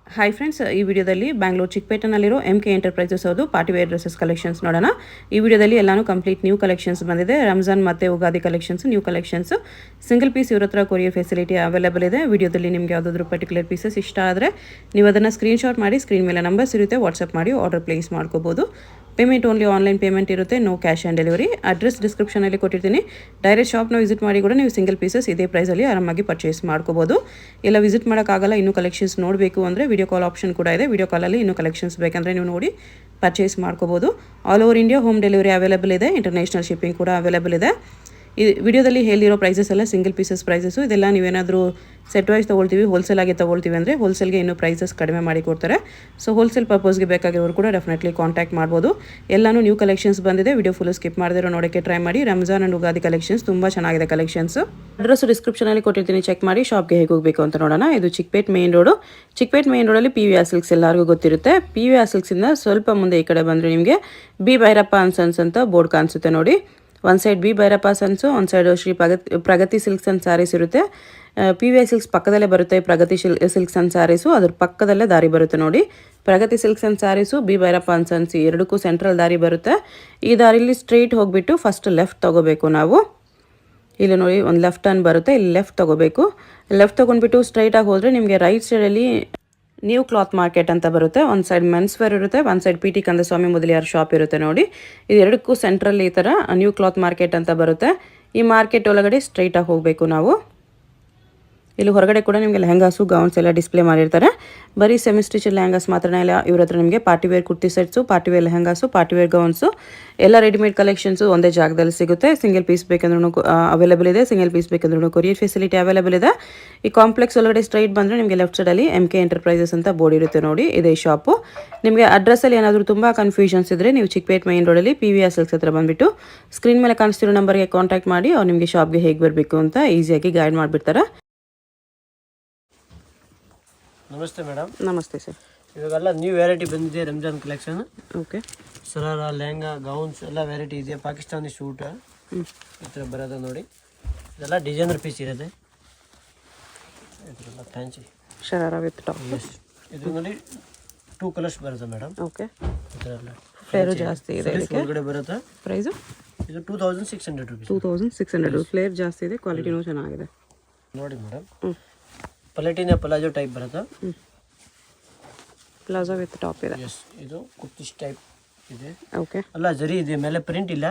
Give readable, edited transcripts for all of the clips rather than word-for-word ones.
Hi friends, ಈ ವಿಡಿಯೋದಲ್ಲಿ Bangalore ಚಿಕ್ಕಪೇಟೆನಲ್ಲಿರೋ MK enterprises ಅವರು ಪಾರ್ಟಿ ವೇರ್ ಡ್ರೆಸಸ್ ಕಲೆಕ್ಷನ್ಸ್ ನೋಡೋಣ. ಈ ವಿಡಿಯೋದಲ್ಲಿ ಎಲ್ಲಾನು ಕಂಪ್ಲೀಟ್ ನ್ಯೂ ಕಲೆಕ್ಷನ್ಸ್ ಬಂದಿದೆ. ರಂಜಾನ್ ಮತ್ತು Ugadi collections, new collections, single piece ಇವ್ರ ಹತ್ರ ಕೊರಿಯರ್ ಫೆಸಿಲಿಟಿ ಅವೈಲೇಬಲ್ ಇದೆ. ವಿಡಿಯೋದಲ್ಲಿ ನಿಮಗೆ ಯಾವುದಾದ್ರೂ ಪರ್ಟಿಕ್ಯುಲರ್ ಪೀಸಸ್ ಇಷ್ಟ ಆದರೆ ನೀವು ಅದನ್ನು ಸ್ಕ್ರೀನ್ಶಾಟ್ ಮಾಡಿ, ಸ್ಕ್ರೀನ್ ಮೇಲೆ ನಂಬರ್ಸ್ ಇರುತ್ತೆ, ವಾಟ್ಸಪ್ ಮಾಡಿ ಆರ್ಡರ್ ಪ್ಲೇಸ್ ಮಾಡ್ಕೋಬೋದು. ಪೇಮೆಂಟ್ ಓನ್ಲಿ ಆನ್ಲೈನ್ ಪೇಮೆಂಟ್ ಇರುತ್ತೆ, no cash on delivery. Address ಡಿಸ್ಕ್ರಿಪ್ಷನಲ್ಲಿ ಕೊಟ್ಟಿರ್ತೀನಿ. ಡೈರೆಕ್ಟ್ ಶಾಪ್ನ ವಿಸಿಟ್ ಮಾಡಿ ಕೂಡ ನೀವು ಸಿಂಗಲ್ ಪೀಸಸ್ ಇದೇ ಪ್ರೈಸಲ್ಲಿ ಆರಾಮಾಗಿ ಪರ್ಚೇಸ್ ಮಾಡ್ಕೋಬೋದು. ಇಲ್ಲ ವಿಸಿಟ್ ಮಾಡೋಕ್ಕಾಗಲ್ಲ, ಇನ್ನೂ ಕಲೆಕ್ಷನ್ಸ್ ನೋಡಬೇಕು ಅಂದರೆ ವಿಡಿಯೋ ಕಾಲ್ ಆಪ್ಷನ್ ಕೂಡ ಇದೆ. ವಿಡಿಯೋ ಕಾಲಲ್ಲಿ ಇನ್ನೂ ಕಲೆಕ್ಷನ್ಸ್ ಬೇಕಂದರೆ ನೀವು ನೋಡಿ ಪರ್ಚೇಸ್ ಮಾಡ್ಕೋಬೋದು. All over India home delivery available ಇದೆ, ಇಂಟರ್ನ್ಯಾಷನಲ್ ಶಿಪ್ಪಿಂಗ್ ಕೂಡ ಅವೈಲೇಬಲ್ ಇದೆ. ಈ ವಿಡಿಯೋದಲ್ಲಿ ಹೇಳಿರೋ ಪ್ರೈಸಸ್ ಎಲ್ಲ ಸಿಂಗಲ್ ಪೀಸಸ್ ಪ್ರೈಸಸ್ಸು. ಇದೆಲ್ಲ ನೀವೇನಾದರೂ ಸೆಟ್ ವೈಸ್ ತೊಗೊಳ್ತೀವಿ, ಹೋಲ್ಸೇಲ್ ಆಗಿ ತೊಗೊಳ್ತೀವಿ ಅಂದರೆ ಹೋಲ್ಸೇಲ್ಗೆ ಇನ್ನೂ ಪ್ರೈಸಸ್ ಕಡಿಮೆ ಮಾಡಿ ಕೊಡ್ತಾರೆ. ಸೊ ಹೋಲ್ಸೇಲ್ ಪರ್ಪಸ್ಗೆ ಬೇಕಾಗಿರೋರು ಕೂಡ ಡೆಫಿನೆಟ್ಲಿ ಕಾಂಟ್ಯಾಕ್ಟ್ ಮಾಡ್ಬೋದು. ಎಲ್ಲನೂ ನ್ಯೂ ಕಲೆಕ್ಷನ್ಸ್ ಬಂದಿದೆ. ವಿಡಿಯೋ ಫುಲ್ ಸ್ಕಿಪ್ ಮಾಡಿದಿರೋ ನೋಡೋಕ್ಕೆ ಟ್ರೈ ಮಾಡಿ. ರಂಜಾನ್ ಆ್ಯಂಡ್ ಉಗಾದಿ ಕಲೆಕ್ಷನ್ಸ್ ತುಂಬ ಚೆನ್ನಾಗಿದೆ ಕಲೆಕ್ಷನ್ಸ್. ಅಡ್ರೆಸ್ ಡಿಸ್ಕ್ರಿಪ್ಷನಲ್ಲಿ ಕೊಟ್ಟಿರ್ತೀನಿ, ಚೆಕ್ ಮಾಡಿ. ಶಾಪ್ಗೆ ಹೇಗೆ ಹೋಗಬೇಕು ಅಂತ ನೋಡೋಣ. ಇದು Chickpet main road. Chickpet main ರೋಡಲ್ಲಿ PVR ಸಿಲ್ಕ್ಸ್ ಎಲ್ಲರಿಗೂ ಗೊತ್ತಿರುತ್ತೆ. PVR ಸಿಲ್ಕ್ಸಿಂದ ಸ್ವಲ್ಪ ಮುಂದೆ ಈ ಕಡೆ ಬಂದರೆ ನಿಮಗೆ ಬಿ ಭೈರಪ್ಪ ಸನ್ಸ್ ಅಂತ ಬೋರ್ಡ್ ಕಾಣಿಸುತ್ತೆ ನೋಡಿ. ಒಂದು ಸೈಡ್ ಬಿ ಭೈರಪ್ಪ ಸನ್ಸು, ಒಂದು side Shri Pragati silks and sarees ಇರುತ್ತೆ. PVR ಸಿಲ್ಕ್ಸ್ ಪಕ್ಕದಲ್ಲೇ ಬರುತ್ತೆ ಪ್ರಗತಿ ಸಿಲ್ಕ್ಸ್ ಅಂಡ್ ಸ್ಯಾರೀಸು. ಅದ್ರ ಪಕ್ಕದಲ್ಲೇ ದಾರಿ ಬರುತ್ತೆ ನೋಡಿ. Pragati silks and sarees, B Bhyrappa and sons ಎರಡಕ್ಕೂ ಸೆಂಟ್ರಲ್ ದಾರಿ ಬರುತ್ತೆ. ಈ ದಾರಿಲಿ ಸ್ಟ್ರೈಟ್ ಹೋಗಿಬಿಟ್ಟು ಫಸ್ಟ್ ಲೆಫ್ಟ್ ತೊಗೋಬೇಕು ನಾವು. ಇಲ್ಲಿ ನೋಡಿ ಒಂದು ಲೆಫ್ಟ್ ಟರ್ನ್ ಬರುತ್ತೆ, ಇಲ್ಲಿ ಲೆಫ್ಟ್ ತೊಗೋಬೇಕು. ಲೆಫ್ಟ್ ತೊಗೊಂಡ್ಬಿಟ್ಟು ಸ್ಟ್ರೈಟಾಗಿ ಹೋದರೆ ನಿಮಗೆ ರೈಟ್ ಸೈಡಲ್ಲಿ ನ್ಯೂ ಕ್ಲಾತ್ ಮಾರ್ಕೆಟ್ ಅಂತ ಬರುತ್ತೆ. ಒಂದು ಸೈಡ್ ಮೆನ್ಸ್ ವೇರ್ ಇರುತ್ತೆ, ಒಂದು side PT Kandaswamy Mudaliar shop ಇರುತ್ತೆ ನೋಡಿ. ಇದು ಎರಡಕ್ಕೂ ಸೆಂಟ್ರಲ್ಲಿ ಈ ಥರ ನ್ಯೂ ಕ್ಲಾತ್ ಮಾರ್ಕೆಟ್ ಅಂತ ಬರುತ್ತೆ. ಈ ಮಾರ್ಕೆಟ್ ಒಳಗಡೆ ಸ್ಟ್ರೈಟಾಗಿ ಹೋಗಬೇಕು ನಾವು. ಇಲ್ಲಿ ಹೊರಗಡೆ ಕೂಡ ನಿಮಗೆ ಲೆಹಂಗಾಸು ಗೌನ್ಸ್ ಎಲ್ಲ ಡಿಸ್ಪ್ಲೇ ಮಾಡಿರ್ತಾರೆ. ಬರೀ ಸೆಮಿ ಸ್ಟಿಚ್ ಲೆಹಂಗಾಸ್ ಮಾತ್ರನೇ ಇಲ್ಲ, ಇವ್ರ ಹತ್ರ ನಿಮಗೆ party wear kurti sets, party wear lehengas, party wear gowns ಎಲ್ಲ ರೆಡಿಮೇಡ್ ಕಲೆಕ್ಷನ್ಸು ಒಂದೇ ಜಾಗದಲ್ಲಿ ಸಿಗುತ್ತೆ. ಸಿಂಗಲ್ ಪೀಸ್ ಬೇಕಂದ್ರೂ ಅವೈಲೇಬಲ್ ಇದೆ, ಸಿಂಗಲ್ ಪೀಸ್ ಬೇಕಂದ್ರೂ ಕೊರಿಯರ್ ಫೆಸಿಲಿಟಿ ಅವೈಲೇಬಲ್ ಇದೆ. ಈ ಕಾಂಪ್ಲೆಕ್ಸ್ ಒಳಗಡೆ ಸ್ಟ್ರೈಟ್ ಬಂದರೆ ನಿಮಗೆ ಲೆಫ್ಟ್ ಸೈಡಲ್ಲಿ MK ಎಂಟರ್ಪ್ರೈಸಸ್ ಅಂತ ಬೋರ್ಡ್ ಇರುತ್ತೆ ನೋಡಿ, ಇದೇ ಶಾಪು. ನಿಮಗೆ ಅಡ್ರೆಸ್ಸಲ್ಲಿ ಏನಾದರೂ ತುಂಬ ಕನ್ಫ್ಯೂಷನ್ಸ್ ಇದ್ದರೆ ನೀವು ಚಿಕ್ಕಪೇಟ್ ಮೈನ್ ರೋಡಲ್ಲಿ PVR ಸಿಲ್ಕ್ಸ್ ಹತ್ರ ಬಂದುಬಿಟ್ಟು ಸ್ಕ್ರೀನ್ ಮೇಲೆ ಕಾಣಿಸ್ತಿರೋ ನಂಬರ್ಗೆ ಕಾಂಟ್ಯಾಕ್ಟ್ ಮಾಡಿ ಅವ್ರು ನಿಮಗೆ ಶಾಪ್ಗೆ ಹೇಗೆ ಬರಬೇಕು ಅಂತ ಈಸಿಯಾಗಿ ಗೈಡ್ ಮಾಡಿಬಿಡ್ತಾರೆ. ನಮಸ್ತೆ ಮೇಡಮ್. ನಮಸ್ತೆ ಸರ್. ಇವಾಗೆಲ್ಲ ನ್ಯೂ ವೆರೈಟಿ ಬಂದಿದೆ Ramzan collection. Okay. Sharara, lehenga, gowns ಎಲ್ಲ ವೆರೈಟಿ ಇದೆ. ಪಾಕಿಸ್ತಾನಿ ಸೂಟ್ ಈ ಥರ ಬರೋದು ನೋಡಿ. ಇದೆಲ್ಲ ಡಿಸೈನರ್ ಪೀಸ್ ಇರುತ್ತೆ. ಇದೆಲ್ಲ ಫ್ಯಾನ್ಸಿ ಶರಾರ ವಿತ್ ಟಾಪ್. ಇದು ನೋಡಿ 2 ಕಲರ್ಸ್ ಬರುತ್ತೆ ಮೇಡಮ್. ಓಕೆ. ಈ ಥರ ಎಲ್ಲ ಫ್ಲೇರು ಜಾಸ್ತಿ ಇದೆ ಇದಕ್ಕೆ. ಒಳಗಡೆ ಬರುತ್ತೆ. ಪ್ರೈಸು ಇದು 2600 ರೂಪೀಸ್. 2600. ಫ್ಲೇರ್ ಜಾಸ್ತಿ ಇದೆ, ಕ್ವಾಲಿಟಿನೂ ಚೆನ್ನಾಗಿದೆ ನೋಡಿ ಮೇಡಮ್. ಪಲೆಟಿನ ಪ್ಲಾಜೋ ಟೈಪ್ ಬರುತ್ತೆ. ಪ್ಲಾಜೋ ವಿತ್ ಟಾಪ್ ಇದೆ. ಎಸ್, ಇದು ಕುರ್ತಿ ಟೈಪ್ ಇದೆ. ಓಕೆ. ಅಲ್ಲ ಜರಿ ಇದೆ, ಮೇಲೆ ಪ್ರಿಂಟ್ ಇಲ್ಲ,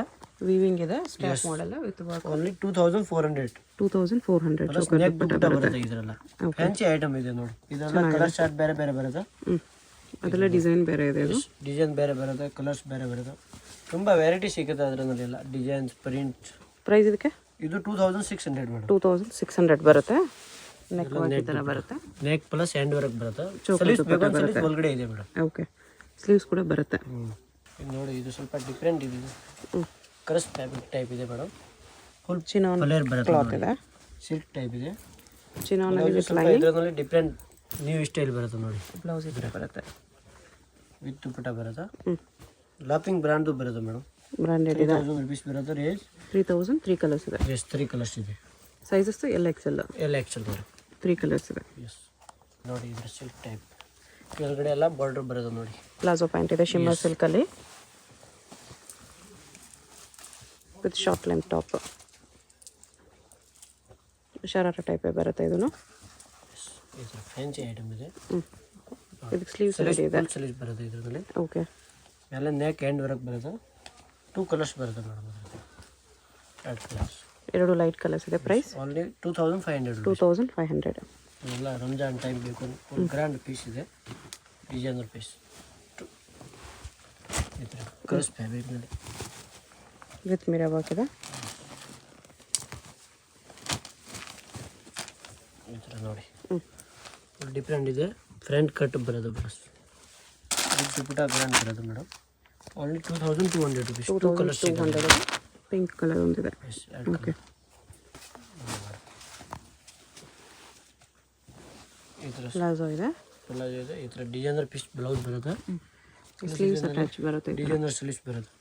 ವೀವಿಂಗ್ ಇದೆ. Strap model with work. Only 2400. 2400. Neck dupatta ಬರುತ್ತೆ ಇದರೆಲ್ಲ. ಫ್ಯಾನ್ಸಿ ಐಟಮ್ ಇದೆ ನೋಡಿ. ಇದೆಲ್ಲ ಕಲರ್ ಚಾರ್ಟ್ ಬೇರೆ ಬೇರೆ ಬರುತ್ತೆ. ಅದೆಲ್ಲ ಡಿಸೈನ್ ಬೇರೆ ಇದೆ. ಇದು ಡಿಸೈನ್ ಬೇರೆ ಬರುತ್ತೆ, ಕಲರ್ಸ್ ಬೇರೆ ಬರುತ್ತೆ. ತುಂಬ ವೆರೈಟಿ ಸಿಗುತ್ತೆ ಅದರಲ್ಲಿ ಎಲ್ಲ ಡಿಸೈನ್ಸ್, ಪ್ರಿಂಟ್. ಪ್ರೈಸ್ ಇದಕ್ಕೆ ಇದು 2600 ಮೇಡಮ್. 2600 ಬರುತ್ತೆ. ನೆಕ್ ವರ್ಕ್ ಈ ಥರ ಬರುತ್ತೆ. ನೆಕ್ ಪ್ಲಸ್ ಹ್ಯಾಂಡ್ ವರ್ಕ್ ಬರುತ್ತೆ. ಸ್ಲೀವ್ಸ್ ಒಳಗಡೆ ಇದೆ ಮೇಡಮ್. ಓಕೆ. ಸ್ಲೀವ್ಸ್ ಕೂಡ ಬರುತ್ತೆ. ಇದು ನೋಡಿ, ಇದು ಸ್ವಲ್ಪ ಡಿಫ್ರೆಂಟ್ ಇದೆ. ಕ್ರಸ್ ಫ್ಯಾಬ್ರಿಕ್ ಟೈಪ್ ಇದೆ ಮೇಡಮ್. ಫುಲ್ ಚಿನಾನ್ ಕಲರ್ ಬರುತ್ತೆ. ಕ್ಲಾತ್ ಇದೆ, ಸಿಲ್ಕ್ ಟೈಪ್ ಇದೆ. ಚಿನಾನ್ ಇದರಲ್ಲಿ ಡಿಫ್ರೆಂಟ್ ನ್ಯೂ ಸ್ಟೈಲ್ ಬರುತ್ತೆ ನೋಡಿ. ಬ್ಲೌಸ್ ಈ ಥರ ಬರುತ್ತೆ ವಿತ್ ದುಪ್ಪಟ್ಟ ಬರುತ್ತೆ. ಲಾಪಿಂಗ್ ಬ್ರ್ಯಾಂಡ್ದು ಬರುತ್ತೆ ಮೇಡಮ್. ಬ್ರಾಂಡೆಡ್ ಇದೆ. 3000 ರೂಪೀಸ್ ಬರುತ್ತೆ. ರೇಂಜ್ 3000. 3 ಕಲರ್ಸ್ ಇದೆ. ಎಸ್, 3 ಕಲರ್ಸ್ ಇದೆ. Sizes LXL. LXL ಬರುತ್ತೆ. 3 ಕಲರ್ಸ್ ಇದೆ. ಎಸ್ ನೋಡಿ, ಇದ್ರ ಸಿಲ್ಕ್ ಟೈಪ್ ಕೆಳಗಡೆ ಎಲ್ಲ ಬಾರ್ಡರ್ ಬರೋದು ನೋಡಿ. ಪ್ಲಾಜೋ ಪ್ಯಾಂಟ್ ಇದೆ ಶಿಮ್ಮರ್ ಸಿಲ್ಕಲ್ಲಿ with short length top. Sharara ಟೈಪೇ ಬರುತ್ತೆ ಇದನ್ನು. ಇದು ಫ್ಯಾನ್ಸಿ ಐಟಮ್ ಇದೆ. ಇದಕ್ಕೆ ಸ್ಲೀವ್ಸ್ ರೆಡಿ ಇದೆ. ಸ್ಲೀವ್ಸ್ ಬರುತ್ತೆ ಇದರಲ್ಲಿ. ಓಕೆ. ಮೇಲೆ ನೆಕ್ ಹ್ಯಾಂಡ್ ವರ್ಕ್ ಬರುತ್ತೆ. 2 ಕಲರ್ಸ್ ಬರುತ್ತೆ ಮೇಡಮ್. 2 ಕಲರ್ಸ್, 2 ಲೈಟ್ ಕಲರ್ಸ್ ಇದೆ. Price only 2500. 2500. ಎಲ್ಲ ರಂಜಾನ್ ಟೈಮ್ ಬೇಕು, ಒಂದು ಗ್ರ್ಯಾಂಡ್ ಪೀಸ್ ಇದೆ, ಡಿಸೈನರ್ ಪೀಸ್. ಈ ಥರ ಕ್ರಸ್ ಫ್ಯಾಬ್ರಿಕ್ನಲ್ಲಿ ವಿತ್ ಮಿರರ್ ವರ್ಕ್ ಇದೆ. ಈ ಥರ ನೋಡಿ, ಡಿಫ್ರೆಂಟ್ ಇದೆ. ಫ್ರಂಟ್ ಕಟ್ ಬರೋದು ಬಸ್ ದುಪ್ಪಟ್ಟ ಗ್ರ್ಯಾಂಡ್ ಬರೋದು madam. Only 2200 rupees. 2 colours. 200. Pink colour ಒಂದಿದೆ. ಓಕೆ. ಈ ಥರ ಪ್ಲಾಜೋ ಇದೆ. ಪ್ಲಾಜೋ ಇದೆ. ಈ ಥರ ಡಿಸೈನರ್ ಪೀಸ್ ಬ್ಲೌಸ್ ಬರುತ್ತೆ. ಸ್ಲೀವ್ಸ್ ಅಟ್ಯಾಚ್ ಬರುತ್ತೆ. ಡಿಸೈನರ್ ಸ್ಲೀವ್ಸ್ ಬರುತ್ತೆ.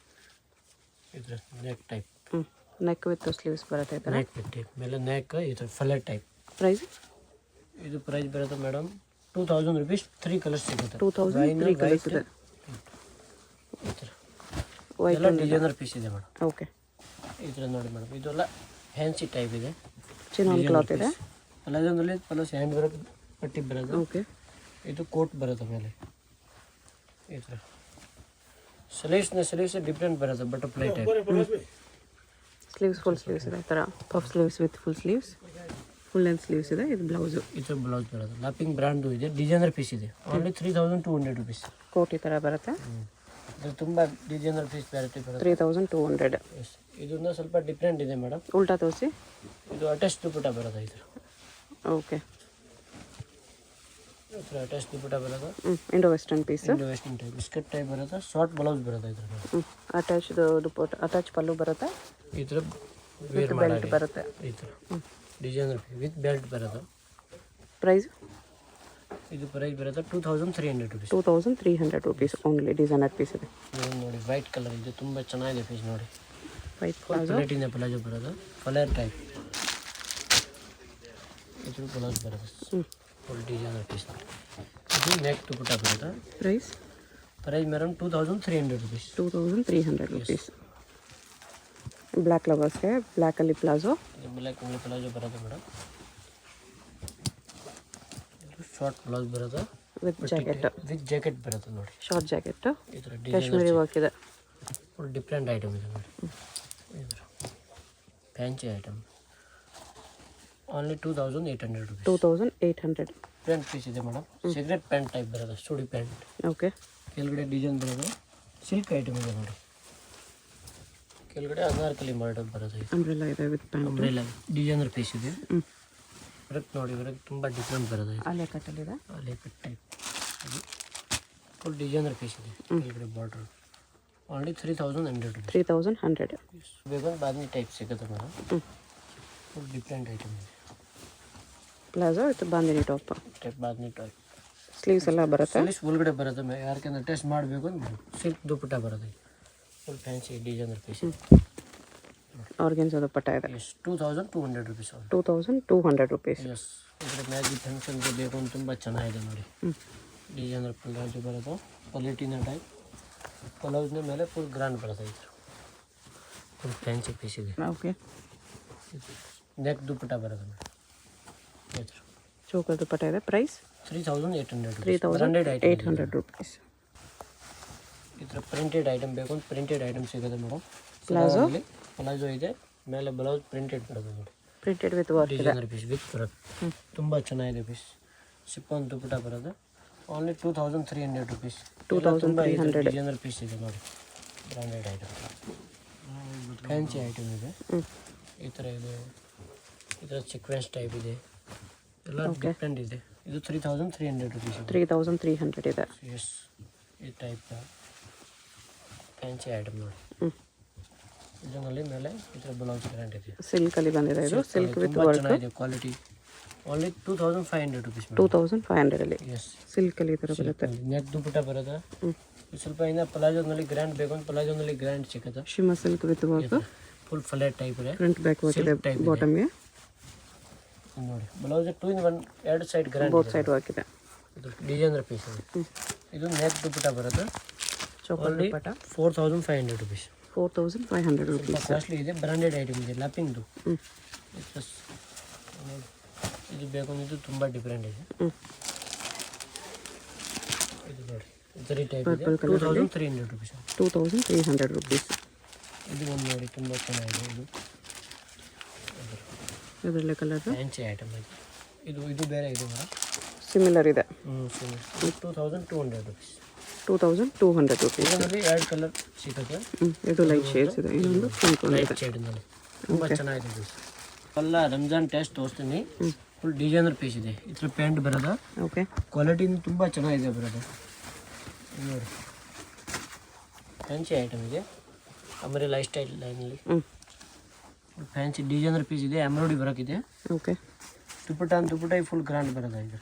ಈ ಥರ neck type. Neck with sleeves ಬರುತ್ತೆ ಈ ಥರ. ನೆಕ್ ವಿತ್ ಟೈಪ್ ಮೇಲೆ ನೆಕ್ ಈ ಥರ ಫಲೆಟ್ ಟೈಪ್. ಪ್ರೈಸ್ ಇದು ಪ್ರೈಸ್ ಬರುತ್ತೆ ಮೇಡಮ್ 2000 rupees 3 ಕಲರ್ಸ್ ಸಿಗುತ್ತೆ. 2000 3 ಕಲರ್ಸ್ ಇದೆ. ಈ ಥರ ವೈಟ್ ಎಲ್ಲ ಡಿಸೈನರ್ ಪೀಸ್ ಇದೆ ಮೇಡಮ್. ಓಕೆ, ಈ ಥರ ನೋಡಿ ಮೇಡಮ್, ಇದೆಲ್ಲ ಫ್ಯಾನ್ಸಿ ಟೈಪ್ ಇದೆ. ಚಿನಾನ್ ಕ್ಲಾತ್ ಇದೆ. ಪ್ಲಾಜೋನಲ್ಲಿ ಪ್ಲಸ್ ಹ್ಯಾಂಡ್ ವರ್ಕ್ ಪಟ್ಟಿ ಬರೋದು. ಓಕೆ, ಇದು ಕೋಟ್ ಬರುತ್ತೆ ಮೇಲೆ. ಈ ಥರ ಸ್ಲೀವ್ಸ್ ಡಿಫ್ರೆಂಟ್ ಬರುತ್ತೆ, butterfly type. Sleeves full sleeves ಇದೆ. ಈ ಥರ puff sleeves with full sleeves, full length sleeves ಇದೆ. ಇದು ಬ್ಲೌಸು. ಈ ಥರ ಬ್ಲೌಸ್ ಬರುತ್ತೆ. ಲಾಪಿಂಗ್ ಬ್ರ್ಯಾಂಡು ಇದೆ. ಡಿಸೈನರ್ ಪೀಸ್ ಇದೆ. Only 3200 rupees. ಕೋಟ್ ಈ ಥರ ಬರುತ್ತೆ. ಇದು ತುಂಬ ಡಿಸೈನರ್ ಪೀಸ್ ವೆರೈಟಿ ಬರುತ್ತೆ. 3200. ಎಸ್, ಇದೊಂದು ಸ್ವಲ್ಪ ಡಿಫ್ರೆಂಟ್ ಇದೆ ಮೇಡಮ್. ಉಲ್ಟಾ ತೋರಿಸಿ. ಇದು ಅಟ್ಯಾಚ್ ದುಪಟ್ಟ ಬರುತ್ತೆ. ಈ ಥರ ಓಕೆ, ಈ ಥರ ಅಟ್ಯಾಚ್ ದುಪಟ್ಟ ಬರೋದು. Indo western piece. Indo western type biscuit type ಬರುತ್ತೆ. ಶಾರ್ಟ್ ಬ್ಲೌಸ್ ಬರುತ್ತೆ. ಈ ಥರ ಅಟ್ಯಾಚ್ ದುಪಟ್ಟ, ಅಟ್ಯಾಚ್ ಪಲ್ಲು ಬರುತ್ತೆ. ಈ ಥರ ವಿತ್ ಬೆಲ್ಟ್ ಬರುತ್ತೆ. ಈ ಥರ ಡಿಸೈನರ್ ವಿತ್ ಬೆಲ್ಟ್ ಬರೋದು. ಪ್ರೈಸ್ ಇದು ಪ್ರೈಸ್ ಬರುತ್ತೆ 2300 rupees. 2300 rupees only. Designer piece ಇದೆ. ಇದು ನೋಡಿ ವೈಟ್ ಕಲರ್ ಇದೆ, ತುಂಬ ಚೆನ್ನಾಗಿದೆ ಪೀಸ್ ನೋಡಿ. ವೈಟ್ ಪ್ಲಾಜೋ, ಪ್ಲೇಟಿಂದ ಪ್ಲಾಜೋ ಬರೋದು. ಫಲರ್ ಟೈಪ್ ಇದು ಬ್ಲೌಸ್ ಬರುತ್ತೆ. Full designer piece. ಇದು ನೆಕ್ ದುಪಟ್ಟ ಬರುತ್ತೆ. Price madam 2300 rupees. 2300 rupees. Black ಲವರ್ಸ್ಗೆ ಬ್ಲ್ಯಾಕಲ್ಲಿ ಪ್ಲಾಜೋ. ಬ್ಲ್ಯಾಕ್ ಪ್ಲಾಜೋ ಬರೋದು ಮೇಡಮ್. ಇದು ಶಾರ್ಟ್ ಬ್ಲೌಸ್ ಬರೋದು ವಿತ್ ಜಾಕೆಟ್ ಬರುತ್ತೆ ನೋಡಿ. Short jacket. ಈ ಥರ ಕಾಶ್ಮೀರಿ ವರ್ಕ್ ಇದೆ. ಫುಲ್ ಡಿಫ್ರೆಂಟ್ ಐಟಮ್ ಇದೆ ನೋಡಿ. ಈ ಥರ fancy item. Only 2800 rupees. 2800. Pant piece ಇದೆ ಮೇಡಮ್. ಸಿಗರೆಟ್ ಪ್ಯಾಂಟ್ ಟೈಪ್ ಬರೋದು. ಸ್ಟುಡಿ ಪ್ಯಾಂಟ್. ಓಕೆ, ಕೆಳಗಡೆ ಡಿಸೈನ್ ಬರೋದು. ಸಿಲ್ಕ್ ಐಟಮ್ ಇದೆ ನೋಡಿ. ಕೆಳಗಡೆ ಅನಾರ್ಕಲಿ ಮಾಡೋದು ಬರೋದು. ಅಂಬ್ರೆಲಾ ಇದೆ with pant. Umbrella designer piece ಇದೆ. ವರ್ಕ್ ನೋಡಿ, ವರ್ಕ್ ತುಂಬ ಡಿಫ್ರೆಂಟ್ ಬರೋದು. ಅಲೆ ಕಟ್ಟಲ್ಲಿದೆ. ಅಲೆ cut type. Full designer piece ಇದೆ. ಕೆಳಗಡೆ ಬಾರ್ಡರ್. Only 3100 rupees. 3100. ಬೇಗನ್ ಬಾದ್ನಿ ಟೈಪ್ ಸಿಗುತ್ತೆ ಮೇಡಮ್. ಫುಲ್ ಡಿಫ್ರೆಂಟ್ ಐಟಮ್ ಇದೆ. Palazzo with bandhani top. Type bandhani type. Sleeves ಎಲ್ಲ ಬರುತ್ತೆ. ಸ್ಲೀವ್ಸ್ ಒಳಗಡೆ ಬರುತ್ತೆ. ಯಾರಿಗಂದ್ರೆ ಟೆಸ್ಟ್ ಮಾಡಬೇಕು ಅಂದ್ರೆ ಸಿಲ್ಕ್ ದುಪಟ್ಟ ಬರುತ್ತೆ. Full fancy designer piece. Organza dupatta ಇದೆ. Yes, 2200 rupees. 2200 rupees. ಎಸ್, ಇದರ ಮ್ಯಾಜಿಕ್ ಫಂಕ್ಷನ್ಗೆ ಬೇಕು ಅಂತ ತುಂಬ ಚೆನ್ನಾಗಿದೆ ನೋಡಿ. ಡಿಸೈನರ್ ಪ್ಲಾಜೋ ಬರೋದು. ಕ್ವಾಲಿಟಿನ ಟೈಪ್. ಬ್ಲೌಸ್ನ ಮೇಲೆ ಫುಲ್ ಗ್ರ್ಯಾಂಡ್ ಬರುತ್ತೆ. ಈ ಥರ ಫುಲ್ ಫ್ಯಾನ್ಸಿ ಪೀಸ್ ಇದೆ. ಓಕೆ, ನೆಕ್ ದುಪಟ್ಟ ಬರೋದು ಮೇಡಮ್. ಈ ಥರ ಚೋಕರ್ ದುಪಟ್ಟ ಇದೆ. Price 3800 rupees. 3800 rupees. ಈ ಥರ ಪ್ರಿಂಟೆಡ್ ಐಟಮ್ ಬೇಕು ಅಂತ ಪ್ರಿಂಟೆಡ್ ಐಟಮ್ ಸಿಗುತ್ತೆ ಮೇಡಮ್. ಪ್ಲಾಜೋ ಇದೆ. ಮೇಲೆ ಬ್ಲೌಸ್ ಪ್ರಿಂಟೆಡ್ ಬರೋದು ನೋಡಿ. ಪ್ರಿಂಟೆಡ್ ವಿತ್ ವರ್ಕ್ ಇದೆ. Designer piece with work. ತುಂಬ ಚೆನ್ನಾಗಿದೆ ಪೀಸ್. ಶಿಫಾನ್ ದುಪಟ್ಟ ಬರೋದು. Only 2300 rupees. 2300. ಡಿಸೈನರ್ ಪೀಸ್ ಇದೆ ನೋಡಿ. Branded item. ಫ್ಯಾನ್ಸಿ ಐಟಮ್ ಇದೆ. ಈ ಥರ ಇದೆ. ಈ ಥರ ಸೀಕ್ವೆನ್ಸ್ ಟೈಪ್ ಇದೆ. ಎಲ್ಲ ಡಿಫ್ರೆಂಟ್ ಇದೆ. ಇದು 3300 rupees. 3300 ಇದೆ. ಎಸ್, ಈ ಟೈಪ್ ಫ್ಯಾನ್ಸಿ ಐಟಮ್ ನೋಡಿ. ಇದರಲ್ಲಿ ಮೇಲೆ ಈ ಥರ ಬ್ಲೌಸ್ ಗ್ರ್ಯಾಂಡ್ ಇದೆ. ಸಿಲ್ಕಲ್ಲಿ ಬಂದಿದೆ. ಇದು ಸಿಲ್ಕ್ ವಿತ್ ವರ್ಕ್. ಚೆನ್ನಾಗಿದೆ ಕ್ವಾಲಿಟಿ. Only 2500 rupees. 2500 ಅಲ್ಲಿ. ಎಸ್, ಸಿಲ್ಕಲ್ಲಿ ಈ ಥರ ಬರುತ್ತೆ. ನೆಕ್ ದುಪಟ್ಟ ಬರೋದು. ಸ್ವಲ್ಪ ಇನ್ನು ಪ್ಲಾಜೋನಲ್ಲಿ ಗ್ರ್ಯಾಂಡ್ ಬೇಕು ಅಂತ ಪ್ಲಾಜೋನಲ್ಲಿ ಗ್ರ್ಯಾಂಡ್ ಸಿಗುತ್ತೆ. Shimmer silk with work. Full ಫ್ಲೇಟ್ ಟೈಪ್ ಇದೆ. ಫ್ರಂಟ್ ಬ್ಯಾಕ್ ವರ್ಕ್ ಇದೆ ಬಾಟಮ್ಗೆ. ನೋಡಿ ಬ್ಲೌಸ್ 2 in 1 ಎರಡು side grand. Both side work ಇದೆ. ಇದು ಡಿಸೈನರ್ ಪೀಸ್ ಇದೆ. ಇದು ನೆಕ್ ದುಪಟ್ಟ ಬರೋದು. Choker dupatta. 4500 rupees. 4500 rupees. Costly ಇದೆ. ಬ್ರಾಂಡೆಡ್ ಐಟಮ್ ಇದೆ. ಲ್ಯಾಪಿಂಗ್ದು. ಇದು ಬೇಕು ಇದು ತುಂಬ ಡಿಫ್ರೆಂಟ್ ಇದೆ. ಇದು ನೋಡಿ ಜರಿ ಟೈಪ್ ಇದೆ. 2300 rupees. 2300 rupees. ಇದು ಒಂದು ನೋಡಿ ತುಂಬ ಚೆನ್ನಾಗಿದೆ. ಇದರಲ್ಲೇ ಕಲರ್ ಫ್ಯಾನ್ಸಿ ಐಟಮ್ ಇದೆ. ಇದು ಬೇರೆ ಇದೆ ಮೇಡಮ್. ಸಿಮಿಲರ್ ಇದೆ. 2200 rupees. 2200 rupees. ಇದರಲ್ಲಿ ಎರಡು ಕಲರ್ ಸಿಗುತ್ತೆ. ಇದು ಲೈಟ್ ಶೇಡ್ಸ್ ಇದೆ. ಇನ್ನೊಂದು ಪಿಂಕ್ ಲೈಟ್ ಶೇಡ್ನಲ್ಲಿ ತುಂಬ ಚೆನ್ನಾಗಿದೆ ಪೀಸ್. ಎಲ್ಲ ರಂಜಾನ್ ಟೆಸ್ಟ್ ತೋರಿಸ್ತೀನಿ. ಫುಲ್ ಡಿಸೈನರ್ ಪೀಸ್ ಇದೆ. ಈ ಥರ ಪ್ಯಾಂಟ್ ಬರೋದು. ಓಕೆ, ಕ್ವಾಲಿಟಿ ತುಂಬ ಚೆನ್ನಾಗಿದೆ ಬರೋದು ನೋಡಿ. ಫ್ಯಾನ್ಸಿ ಐಟಮ್ ಇದೆ. ಆಮೇಲೆ ಲೈಫ್ ಸ್ಟೈಲ್ ಲೈನಲ್ಲಿ ಫ್ಯಾನ್ಸಿ ಡಿಸೈನರ್ ಪೀಸ್ ಇದೆ. ಎಂಬ್ರಾಯ್ಡ್ರಿ ವರ್ಕ್ ಇದೆ. ಓಕೆ, ದುಪಟ್ಟ ಫುಲ್ ಗ್ರ್ಯಾಂಡ್ ಬರೋದು. ಇದು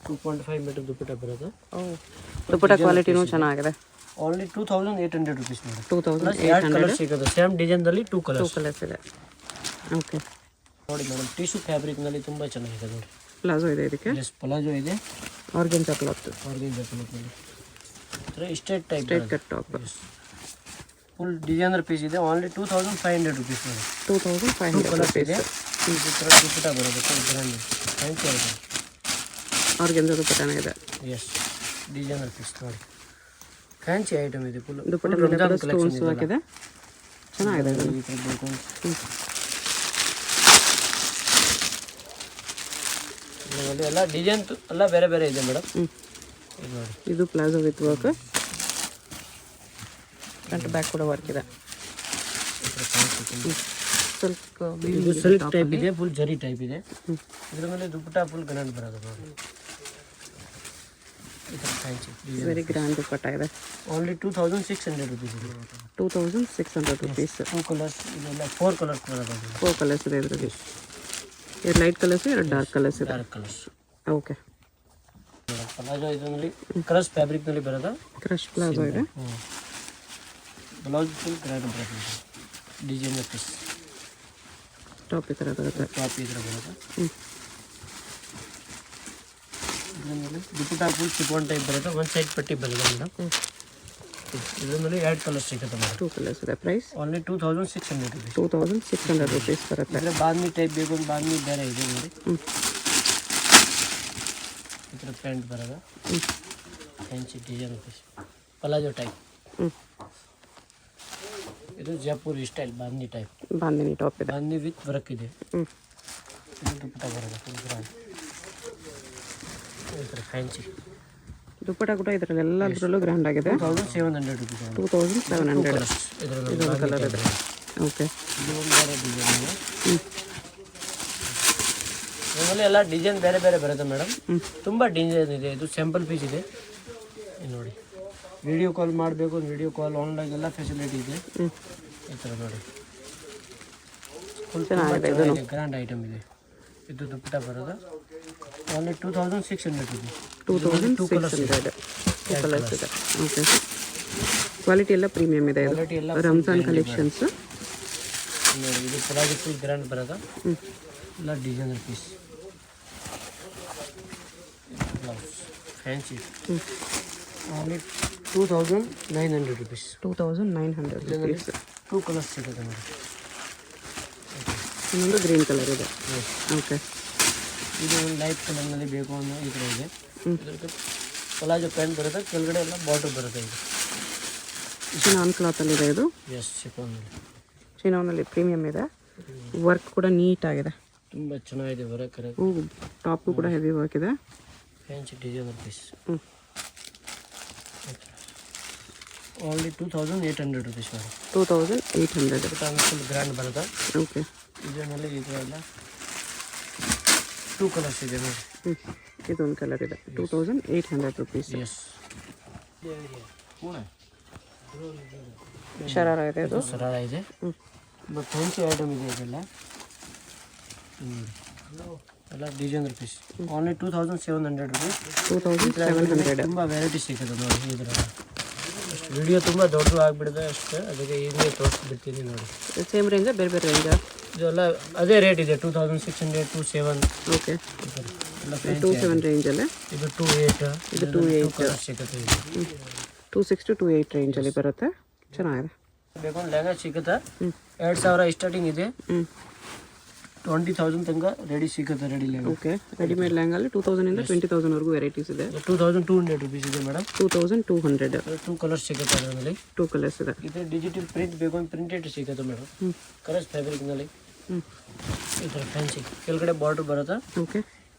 2.5 meter ದುಪಟ್ಟ ಬರೋದು. ದುಪಟ್ಟ ಕ್ವಾಲಿಟಿನೂ ಚೆನ್ನಾಗಿದೆ. ಓನ್ಲಿ 2800 rupees ನೋಡಿ. 2800 ಕಲರ್ ಸಿಗುತ್ತೆ. ಸೇಮ್ ಡಿಸೈನ್ದಲ್ಲಿ 2 ಕಲರ್ಸ್ ಇದೆ. ಓಕೆ ನೋಡಿ ಮೇಡಮ್. ಟಿಶ್ಯೂ ಫ್ಯಾಬ್ರಿಕ್ನಲ್ಲಿ ತುಂಬ ಚೆನ್ನಾಗಿದೆ ನೋಡಿ. ಪ್ಲಾಜೋ ಇದೆ ಇದಕ್ಕೆ. ಎಸ್ ಪಲಾಜೋ ಇದೆ, organza cloth, organza cloth straight type straight cut top. Full designer piece ಇದೆ. ಓನ್ಲಿ 2500 ರುಪೀಸ್ ನೋಡಿ. 2500 ಕಲರ್ಸ್ ಇದೆ. ರುಪೀಸ್. ಈ ಥರ ದುಪ್ಪಟ್ಟ ಬರುತ್ತೆ ಗ್ರ್ಯಾಂಡ್ ಫ್ಯಾನ್ಸಿ ಐಟಮ್. ಆರ್ಗೆನ್ಜಾ ದುಪ್ಪಟ್ಟನೇ ಇದೆ. ಎಸ್ ಡಿಸೈನರ್ ಪೀಸ್ ನೋಡಿ, ಫ್ಯಾನ್ಸಿ ಐಟಮ್ ಇದೆ. ಫುಲ್ ದುಪ್ಪಟ್ಟ ಮೇಲೆ ಕೂಡ ಸ್ಟೋನ್ಸ್ ಹಾಕಿದೆ, ಚೆನ್ನಾಗಿದೆ ಇದು. ಈ ಥರ ಬೇಕು ಇದರಲ್ಲಿ ಎಲ್ಲ ಡಿಸೈನ್ ಎಲ್ಲ ಬೇರೆ ಬೇರೆ ಇದೆ ಮೇಡಮ್. ಇದು ನೋಡಿ, ಇದು palazzo with work, front back ಕೂಡ ವರ್ಕ್ ಇದೆ. ಸ್ವಲ್ಪ ಇದು ಸಿಲ್ಕ್ ಟೈಪ್ ಇದೆ, ಫುಲ್ ಜರಿ ಟೈಪ್ ಇದೆ. ಇದ್ರ ಮೇಲೆ ದುಪ್ಪಟ್ಟ ಫುಲ್ ಗ್ರ್ಯಾಂಡ್ ಬರೋದು ನೋಡಿ. ಈ ಥರ ಫ್ಯಾನ್ಸಿ ವೆರಿ ಗ್ರ್ಯಾಂಡ್ ದುಪ್ಪಟ್ಟ ಇದೆ. ಓನ್ಲಿ 2600 ರುಪೀಸ್ ಇದೆ. 2600 ರುಪೀಸ್. 2 ಕಲರ್ಸ್ ಇದೆಲ್ಲ 4 ಕಲರ್ಸ್ ಬರೋದು. 4 ಕಲರ್ಸ್ ಇದೆ ಇದರಲ್ಲಿ. 2 ಲೈಟ್ ಕಲರ್ಸ್, 2 ಡಾರ್ಕ್ ಕಲರ್ಸ್ ಇದೆ. Dark colours. ಓಕೆ. ಪ್ಲಾಜೋ ಇದರಲ್ಲಿ ಕ್ರಶ್ ಫ್ಯಾಬ್ರಿಕ್ನಲ್ಲಿ ಬರೋದು. ಕ್ರಶ್ ಪ್ಲಾಜೋ ಇದೆ. ಬ್ಲೌಸ್ ಫುಲ್ ಗ್ರ್ಯಾಂಡ್ ಬರುತ್ತೆ. Designer piece. ಟಾಪ್ ಈ ಥರ ಬರುತ್ತೆ. ಟಾಪ್ ಈ ಥರ ಬರುತ್ತೆ. ಇದ್ರ ಮೇಲೆ ದುಪ್ಪಟ್ಟ ಫುಲ್ ಚಿಕ್ಕೋನ್ ಟೈಪ್ ಬರುತ್ತೆ. ಒಂದು ಸೈಡ್ ಪಟ್ಟಿ ಬರುತ್ತೆ ಮೇಡಮ್. ಇದ್ರ ಮೇಲೆ 2 ಕಲರ್ಸ್ ಸಿಗುತ್ತೆ ಮೇಡಮ್. 2 ಕಲರ್ಸ್ ಇದೆ. Price only 2600 rupees. 2600 ರುಪೀಸ್ ಬರುತ್ತೆ. ಅಂದರೆ ಬಾದ್ಮಿ ಟೈಪ್ ಬೇಕು ಅಂತ ಬಾದ್ಮಿ ಬೇರೆ ಇದೆ ನೋಡಿ. ಈ ಥರ ಪ್ಯಾಂಟ್ ಬರೋದು. Fancy design piece palazzo type. ಇದು Jaipur style bandhi type. Bandhani top ಇದೆ. ಬಾಂಧಿ ವಿತ್ ವರ್ಕ್ ಇದೆ. ಇದು ದುಪ್ಪಟ್ಟ ಬರೋದು ಫುಲ್ ಗ್ರ್ಯಾಂಡ್. ಈ ಥರ ಫ್ಯಾನ್ಸಿ ದುಪ್ಪಟ್ಟ ಕೂಡ ಇದರಲ್ಲಿ ಎಲ್ಲದರಲ್ಲೂ ಗ್ರ್ಯಾಂಡ್ ಆಗಿದೆ. 2700 ರುಪೀಸ್. 2700. ಇದೊಂದು ಕಲರ್ ಇದೆ. ಓಕೆ. ಇದು ಒಂದು ಬೇರೆ ಡಿಸೈನ್ ಇದೆ. ಇದರಲ್ಲಿ ಎಲ್ಲ ಡಿಸೈನ್ ಬೇರೆ ಬೇರೆ ಬರುತ್ತೆ ಮೇಡಮ್. ತುಂಬ ಡಿಸೈನ್ ಇದೆ. ಇದು ಸ್ಯಾಂಪಲ್ ಪೀಸ್ ಇದೆ. ಇದು ನೋಡಿ, ವಿಡಿಯೋ ಕಾಲ್ ಮಾಡಬೇಕು, ವಿಡಿಯೋ ಕಾಲ್ ಆನ್ಲೈನ್ ಎಲ್ಲ ಫೆಸಿಲಿಟಿ ಇದೆ. ಈ ಥರ ನೋಡಿ, ಫುಲ್ ಚೆನ್ನಾಗಿದೆ. ಗ್ರ್ಯಾಂಡ್ ಐಟಮ್ ಇದೆ. ಇದು ದುಪ್ಪಟ್ಟ ಬರೋದು. Only 2600 rupees. 2600. 2 ಕಲರ್ಸ್ ಇದೆ. ಓಕೆ. ಕ್ವಾಲಿಟಿ ಎಲ್ಲ ಪ್ರೀಮಿಯಮ್ ಇದೆ. ಕ್ವಾಲಿಟಿ ಎಲ್ಲ ರಂಜಾನ್ ಕಲೆಕ್ಷನ್ಸ್ ನೋಡಿ. ಇದು ಪಲಾಜೋ ಫುಲ್ ಗ್ರ್ಯಾಂಡ್ ಬರೋದು. ಎಲ್ಲ designer piece. Blouse fancy. Only 2900 rupees. 2900 rupees. 2 colours ಸಿಗುತ್ತೆ ನೋಡಿ. ಇನ್ನೊಂದು ಗ್ರೀನ್ ಕಲರ್ ಇದೆ. ಓಕೆ. ಇದು ಲೈಟ್ ಕಲರ್ನಲ್ಲಿ ಬೇಕು ಅನ್ನೋ ಈ ಥರ ಇದೆ. ಇದಕ್ಕೆ ಪಲಾಜೋ ಪ್ಯಾಂಟ್ ಬರುತ್ತೆ, ಕೆಳಗಡೆ ಎಲ್ಲ ಬಾರ್ಡರ್ ಬರುತ್ತೆ. ಇದು ಚಿನಾನ್ ಕ್ಲಾತಲ್ಲಿ ಇದೆ. ಇದು ಎಸ್ ಚಿಕನ್ನಲ್ಲಿ. ಚಿನಾನಲ್ಲಿ ಪ್ರೀಮಿಯಮ್ ಇದೆ. ವರ್ಕ್ ಕೂಡ ನೀಟಾಗಿದೆ. ತುಂಬ ಚೆನ್ನಾಗಿದೆ ವರ್ಕ್. ಟಾಪು ಕೂಡ ಹೆವಿ ವರ್ಕ್ ಇದೆ. Fancy designer piece. Only 2800 rupees madam. 2800. Full grand ಬರುತ್ತೆ. ಓಕೆ. ಇದರಲ್ಲಿ ಈ ಥರ ಎಲ್ಲ 2 ಕಲರ್ಸ್ ಇದೆ ನೋಡಿ. ಇದೊಂದು ಕಲರ್ ಇದೆ. 2800 ರುಪೀಸ್. ಎಸ್ ಶರಾರ ಇದೆ. ಇದು ಸರಾರ ಇದೆ. ತುಂಬ ಫ್ಯಾನ್ಸಿ ಐಟಮ್ ಇದೆ. ಇದೆಲ್ಲ ಎಲ್ಲ ಡಿಸೈನರ್ ಪೀಸ್. Only 2700 rupees. 2700. ತುಂಬ ವೆರೈಟಿ ಸಿಗುತ್ತೆ ನೋಡಿ. ಇದರಲ್ಲಿ ವಿಡಿಯೋ ತುಂಬ ದೊಡ್ಡದು ಆಗಿಬಿಡಿದೆ ಅಷ್ಟೇ, ಅದಕ್ಕೆ ಈಗಲೇ ತೋರಿಸ್ಬಿಡ್ತೀನಿ ನೋಡಿ. ಸೇಮ್ ರೇಂಜ್, ಬೇರೆ ಬೇರೆ ರೇಂಜ್? ಇದೆಲ್ಲ ಅದೇ ರೇಟ್ ಇದೆ. 2600, 27. ಓಕೆ. ಎಲ್ಲ 27 ರೇಂಜಲ್ಲಿ. ಇದು 28. ಇದು 28 ಕಲರ್ ಸಿಗುತ್ತೆ. ಇದು 26 to 28 ರೇಂಜಲ್ಲಿ ಬರುತ್ತೆ. ಚೆನ್ನಾಗಿದೆ. ಬೇಕು ಲೆಹಂಗಾ ಸಿಗುತ್ತೆ. 2000 ಸ್ಟಾರ್ಟಿಂಗ್ ಇದೆ. 20,000 ತನಕ ರೆಡಿ ಸಿಗುತ್ತೆ. ರೆಡಿ ಲೆಹಂಗಾ. ಓಕೆ. ರೆಡಿಮೇಡ್ ಲೆಹಂಗಲ್ಲಿ 2000 ಇಂದ 20,000 ವರೆಗೂ ವೆರೈಟೀಸ್ ಇದೆ. 2200 ರುಪೀಸ್ ಇದೆ ಮೇಡಮ್. 2200. 2 ಕಲರ್ಸ್ ಸಿಗುತ್ತೆ ಅದರಲ್ಲಿ. 2 ಕಲರ್ಸ್ ಇದೆ. ಇದು ಡಿಜಿಟಲ್ ಪ್ರಿಂಟ್ ಬೇಕು ಅಂತ ಪ್ರಿಂಟೆಡ್ ಸಿಗುತ್ತೆ ಮೇಡಮ್. ಕಲರ್ಸ್ ಫ್ಯಾಬ್ರಿಕ್ನಲ್ಲಿ ಈ ಥರ ಫ್ಯಾನ್ಸಿ. ಕೆಳಗಡೆ ಬಾರ್ಡರ್ ಬರುತ್ತೆ. ಓಕೆ.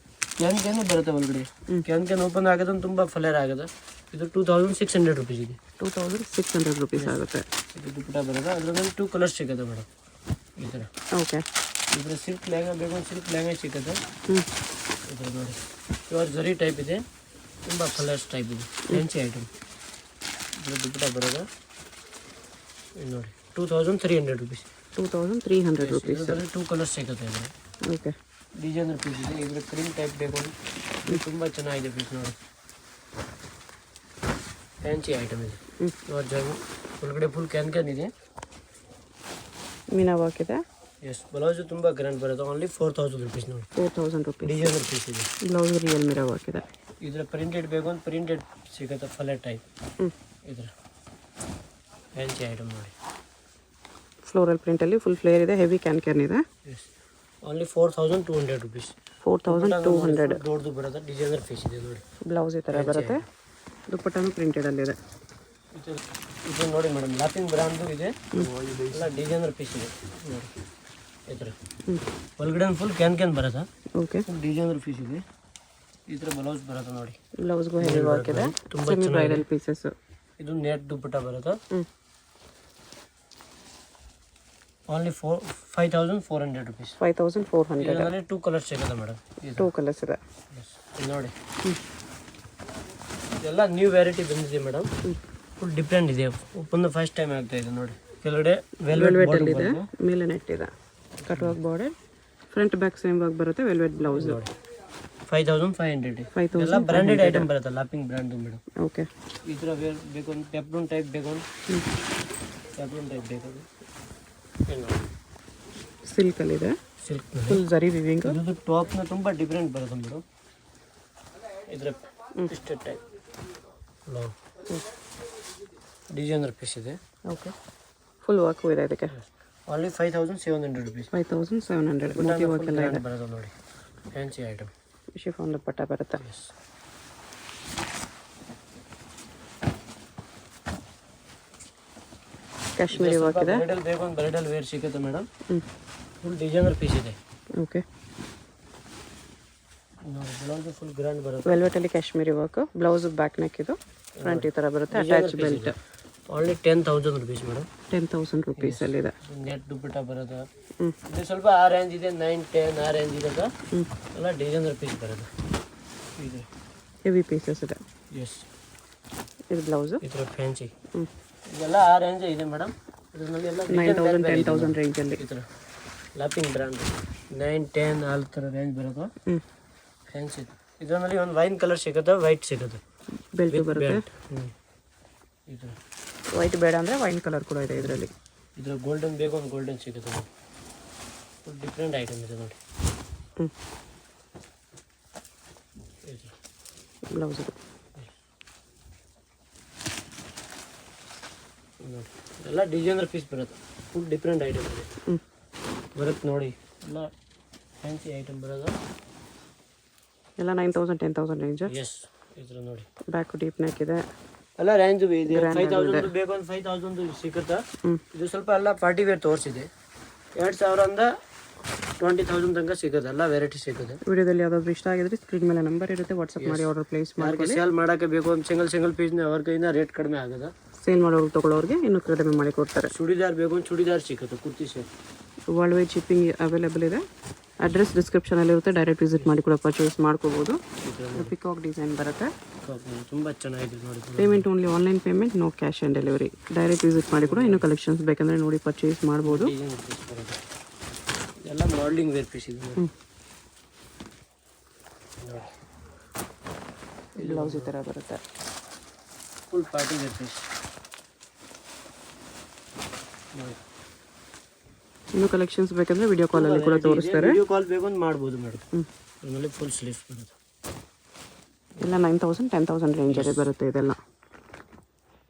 ಕ್ಯಾನ್ ಬರುತ್ತೆ ಒಳಗಡೆ. ಕ್ಯಾನ್ ಓಪನ್ ಆಗೋದು ತುಂಬ ಫ್ಲೇರ್ ಆಗುತ್ತೆ. ಇದು 2600 ರುಪೀಸ್ ಇದೆ. 2600 ರುಪೀಸ್ ಆಗುತ್ತೆ. ಇದು ದುಪ್ಪಟ್ಟ ಬರುತ್ತೆ. ಅದರಲ್ಲಿ 2 ಕಲರ್ಸ್ ಸಿಗುತ್ತೆ ಮೇಡಮ್. ಈ ಥರ. ಓಕೆ. ಇದ್ರ ಸಿಲ್ಕ್ ಲೆಹಂಗಾ ಬೇಕು ಅಂತ ಸಿಲ್ಕ್ ಲೆಹಂಗಾ ಸಿಗುತ್ತೆ. ಇದ್ರ ನೋಡಿ, ಪ್ಯೂರ್ ಜರಿ ಟೈಪ್ ಇದೆ. ತುಂಬ ಕಲರ್ಸ್ ಟೈಪ್ ಇದೆ. Fancy item. ಇದ್ರ ದುಪ್ಪಟ್ಟ ಬರೋದು. ಇದು ನೋಡಿ 2300 ರುಪೀಸ್. 2300 ರುಪೀಸ್. ಇದರಲ್ಲಿ 2 ಕಲರ್ಸ್ ಸಿಗುತ್ತೆ. ಇದ್ರೆ ಓಕೆ. ಡಿಸೈನರ್ ಪೀಸ್ ಇದೆ. ಇದ್ರ ಕ್ರೀಮ್ ಟೈಪ್ ಬೇಕು. ಇದು ತುಂಬ ಚೆನ್ನಾಗಿದೆ ಪೀಸ್ ನೋಡಿ. ಫ್ಯಾನ್ಸಿ ಐಟಮ್ ಇದೆ. ಒಳಗಡೆ ಫುಲ್ ಕ್ಯಾನ್ ಇದೆ. ಮೀನಾ ವರ್ಕ್ ಇದೆ. ಎಸ್ ಬ್ಲೌಸು ತುಂಬ ಗ್ರ್ಯಾಂಡ್ ಬರುತ್ತೆ. ಓನ್ಲಿ 4000 ರುಪೀಸ್ ನೋಡಿ. 4000 ರುಪೀಸ್. ಡಿಸೈನರ್ ಪೀಸ್ ಇದೆ. ಬ್ಲೌಸ್ ರಿಯಲ್ ಮಿರರ್ ವರ್ಕ್ ಇದೆ. ಇದರ ಪ್ರಿಂಟೆಡ್ ಬೇಕು ಅಂತ ಪ್ರಿಂಟೆಡ್ ಸಿಗುತ್ತೆ, ಫಲೆ ಟೈಪ್. ಇದರ ಫ್ಯಾನ್ಸಿ ಐಟಮ್ ನೋಡಿ. ಫ್ಲೋರಲ್ ಪ್ರಿಂಟಲ್ಲಿ ಫುಲ್ ಫ್ಲೇರ್ ಇದೆ, ಹೆವಿ ಕ್ಯಾನ್ ಇದೆ. Yes only 4200 rupees. 4200. ದೊಡ್ಡದು ಬರುತ್ತೆ, ಡಿಸೈನರ್ ಪೀಸ್ ಇದೆ ನೋಡಿ. ಬ್ಲೌಸ್ ಈ ಥರ ಬರುತ್ತೆ, ದುಪ್ಪಟ್ಟನು ಪ್ರಿಂಟೆಡಲ್ಲಿದೆ. ಇದು ನೋಡಿ ಮೇಡಮ್, ಲಾಪಿಂಗ್ ಬ್ರ್ಯಾಂಡು ಇದೆ, ಎಲ್ಲ ಡಿಸೈನರ್ ಪೀಸ್ ಇದೆ ನೋಡಿ. ಈ ಥರ ಒಳಗಡೆ ಫುಲ್ ಕ್ಯಾನ್ ಬರುತ್ತೆ. ಓಕೆ, ಡಿಸೈನರ್ ಪೀಸ್ ಇದೆ. ಈ ಥರ ಬ್ಲೌಸ್ ಬರುತ್ತೆ ನೋಡಿ. ಬ್ಲೌಸ್ಗೂ ಹೆವಿ ವರ್ಕ್ ಇದೆ, ಸೆಮಿ ಬ್ರೈಡಲ್ ಪೀಸಸ್. ಇದು ನೆಟ್ ದುಪ್ಪಟ್ಟ ಬರುತ್ತೆ. Only 5400 rupees. 5400. ಇದರಲ್ಲಿ 2 ಕಲರ್ಸ್ ಸಿಗುತ್ತೆ ಮೇಡಮ್. 2 ಕಲರ್ಸ್ ಇದೆ ನೋಡಿ. ಇದೆಲ್ಲ ನ್ಯೂ ವೆರೈಟಿ ಬಂದಿದೆ ಮೇಡಮ್, ಫುಲ್ ಡಿಫ್ರೆಂಟ್ ಇದೆ. ಒಂದು ಫಸ್ಟ್ ಟೈಮ್ ಆಗ್ತಾ ಇದೆ ನೋಡಿ. ಕೆಳಗಡೆ ವೆಲ್ವೆಟ್ ಅಲ್ಲಿ ಇದೆ, ಮೇಲೆ ನೆಟ್ ಇದೆ, cut work border, front back same work ಬರುತ್ತೆ, ವೆಲ್ವೆಟ್ ಬ್ಲೌಸ್ ನೋಡಿ. 5500. ಎಲ್ಲ ಬ್ರಾಂಡೆಡ್ ಐಟಮ್ ಬರುತ್ತೆ, ಲಾಪಿಂಗ್ ಬ್ರ್ಯಾಂಡ್ ಮೇಡಮ್. ಓಕೆ, ಈ ಥರ ವೇರ್ ಬೇಕು ಅಂತ ಟೆಪ್ಲೂನ್ ಟೈಪ್ ಬೇಕು ಅಂತ ಟೆಪ್ಲೂನ್ ಟೈಪ್ ಬೇಕು. ಸಿಲ್ಕ್ ಅಲ್ಲಿ ಇದೆ, ಸಿಲ್ಕ್ ಫುಲ್ ಜರಿ ವಿವಿಂಗ್. ಇದು ಟಾಪ್ನ ತುಂಬ ಡಿಫ್ರೆಂಟ್ ಬರುತ್ತೆ ಮೇಡಮ್. ಇದರ ಇಷ್ಟೇ ಟೈಪ್ ಡಿಸೈನರ್ ಪೀಸ್ ಇದೆ. ಓಕೆ, ಫುಲ್ ವರ್ಕ್ ಇದೆ ಇದಕ್ಕೆ. Only 5700 rupees. 5700. ಮೋತಿ ವರ್ಕ್ ಎಲ್ಲ ಇದೆ ಬರುತ್ತೆ ನೋಡಿ. Fancy item. ಶಿಫಾನ್ ದುಪ್ಪಟ್ಟ ಬರುತ್ತೆ. ಕಾಶ್ಮೀರಿ ವರ್ಕ್ ಇದೆ. ಬ್ರೈಡಲ್ ಬೇಕು ಅಂತ ಬ್ರೈಡಲ್ ವೇರ್ ಸಿಗುತ್ತೆ ಮೇಡಮ್. ಫುಲ್ ಡಿಸೈನರ್ ಪೀಸ್ ಇದೆ. ಓಕೆ, ನೋಡಿ ಬ್ಲೌಸ್ ಫುಲ್ ಗ್ರ್ಯಾಂಡ್ ಬರುತ್ತೆ. ವೆಲ್ವೆಟ್ ಅಲ್ಲಿ Kashmiri work, blouse back neck ಇದು, ಫ್ರಂಟ್ ಈ ತರ ಬರುತ್ತೆ, attach belt. Only 10000 rupees madam. 10000 rupees ಅಲ್ಲಿ ಇದೆ. ನೆಟ್ ದುಪ್ಪಟ್ಟ ಬರುತ್ತೆ. ಇದು ಸ್ವಲ್ಪ ಆ ರೇಂಜ್ ಇದೆ, 9, 10 ಆ ರೇಂಜ್ ಇದೆ. ಎಲ್ಲ ಡಿಸೈನರ್ ಪೀಸ್ ಬರುತ್ತೆ. ಇದು ಹೆವಿ ಪೀಸಸ್ ಇದೆ. ಎಸ್, ಇದು ಬ್ಲೌಸ್. ಈ ಥರ ಫ್ಯಾನ್ಸಿ ಇದೆಲ್ಲ ಆ ರೇಂಜ್ ಇದೆ ಮೇಡಮ್. ಇದರಲ್ಲಿ ಎಲ್ಲ 9000 10000 ರೇಂಜ್ ಅಲ್ಲಿ. ಈ ಥರ ಲಾಪಿಂಗ್ ಬ್ರ್ಯಾಂಡ್ 9, 10 ಆ ಥರ ರೇಂಜ್ ಬರುತ್ತೆ. ಫ್ಯಾನ್ಸಿ ಇದರಲ್ಲಿ ಒಂದು ವೈನ್ ಕಲರ್ ಸಿಗುತ್ತೆ, ವೈಟ್ ಸಿಗುತ್ತೆ, ಬೆಲ್ಟ್ ಬರುತ್ತೆ. ಈ ಥರ ವೈಟ್ ಬೇಡ ಅಂದರೆ ವೈನ್ ಕಲರ್ ಕೂಡ ಇದೆ ಇದರಲ್ಲಿ. ಇದರ ಗೋಲ್ಡನ್ ಬೇಕು ಒಂದು ಗೋಲ್ಡನ್ ಸಿಗುತ್ತೆ. ಫುಲ್ ಡಿಫ್ರೆಂಟ್ ಐಟಮ್ ಇದೆ ನೋಡಿ. ಬ್ಲೌಸ್ ನೋಡಿ, ಎಲ್ಲ ಡಿಸೈನರ್ ಪೀಸ್ ಬರುತ್ತೆ, ಫುಲ್ ಡಿಫ್ರೆಂಟ್ ಐಟಮ್ ಇದೆ ಬರುತ್ತೆ ನೋಡಿ. ಎಲ್ಲ ಫ್ಯಾನ್ಸಿ ಐಟಮ್ ಬರೋದು ಎಲ್ಲ 9000 10000 ರೇಂಜ್. ಎಸ್, ಈ ಥರ ನೋಡಿ. ಬ್ಯಾಕ್ ಡೀಪ್ ನೆಕ್ ಇದೆ, ಎಲ್ಲ ರೇಂಜ್ ಇದೆ. 5000 ಬೇಕು ಅಂತ 5000 ಸಿಗುತ್ತೆ. ಇದು ಸ್ವಲ್ಪ ಎಲ್ಲ ಪಾರ್ಟಿ ವೇರ್ ತೋರಿಸಿದೆ. 2000 20,000 ತನಕ ಸಿಗುತ್ತೆ, ಎಲ್ಲ ವೆರೈಟಿ ಸಿಗುತ್ತೆ. ವಿಡಿಯೋದಲ್ಲಿ ಯಾವ್ದಾದ್ರು ಇಷ್ಟ ಆಗಿದ್ರೆ ಸ್ಕ್ರೀನ್ ಮೇಲೆ ನಂಬರ್ ಇರುತ್ತೆ, ವಾಟ್ಸಪ್ ಮಾಡಿ ಆರ್ಡರ್ ಪ್ಲೇಸ್ ಮಾಡಿ. ಸೇಲ್ ಮಾಡೋಕ್ಕೆ ಬೇಕು ಅಂತ ಸಿಂಗಲ್ ಪೀಸ್ನ ಅವ್ರ ಕೈಯಿಂದ ರೇಟ್ ಕಡಿಮೆ ಆಗೋದು. ಸೇಲ್ ಮಾಡೋರು ತೊಗೊಳ್ಳೋರಿಗೆ ಇನ್ನೂ ಕಡಿಮೆ ಮಾಡಿ ಕೊಡ್ತಾರೆ. ಚೂಡಿದಾರ್ ಬೇಕು ಅಂತ ಚೂಡಿದಾರ್ ಸಿಗುತ್ತೆ, kurti set. World wide shipping available ಇದೆ. ಅಡ್ರೆಸ್ ಡಿಸ್ಕ್ರಿಪ್ಷನಲ್ಲಿ ಇರುತ್ತೆ, ಡೈರೆಕ್ಟ್ ವಿಸಿಟ್ ಮಾಡಿ ಕೂಡ ಪರ್ಚೇಸ್ ಮಾಡ್ಕೋಬೋದು. ಪಿಕಾಕ್ ಡಿಸೈನ್ ಬರುತ್ತೆ, ತುಂಬ ಚೆನ್ನಾಗಿದೆ ನೋಡಿ. Payment only online payment, no cash on delivery. Direct visit ಮಾಡಿ ಕೂಡ ಇನ್ನೂ ಕಲೆಕ್ಷನ್ಸ್ ಬೇಕಂದರೆ ನೋಡಿ ಪರ್ಚೇಸ್ ಮಾಡ್ಬೋದು. ಎಲ್ಲ ಮಾಡಲಿಂಗ್ ವೇರ್ ಪೀಸ್ ಇದೆ. ಬ್ಲೌಸ್ ಈ ಥರ ಬರುತ್ತೆ, ಫುಲ್ ಪಾರ್ಟಿ ವೇರ್ ಪೀಸ್. ಇನ್ನೂ ಕಲೆಕ್ಷನ್ಸ್ ಬೇಕಂದ್ರೆ ವಿಡಿಯೋ ಕಾಲಲ್ಲಿ ಕೂಡ ತೋರಿಸ್ತಾರೆ. ವಿಡಿಯೋ ಕಾಲ್ ಬೇಕು ಅಂತ ಮಾಡ್ಬೋದು ಮೇಡಮ್. ಆಮೇಲೆ ಫುಲ್ ಸ್ಲೀವ್ಸ್ ಬರುತ್ತೆ. ಎಲ್ಲ 9000 10000 ರೇಂಜಲ್ಲಿ ಬರುತ್ತೆ ಇದೆಲ್ಲ.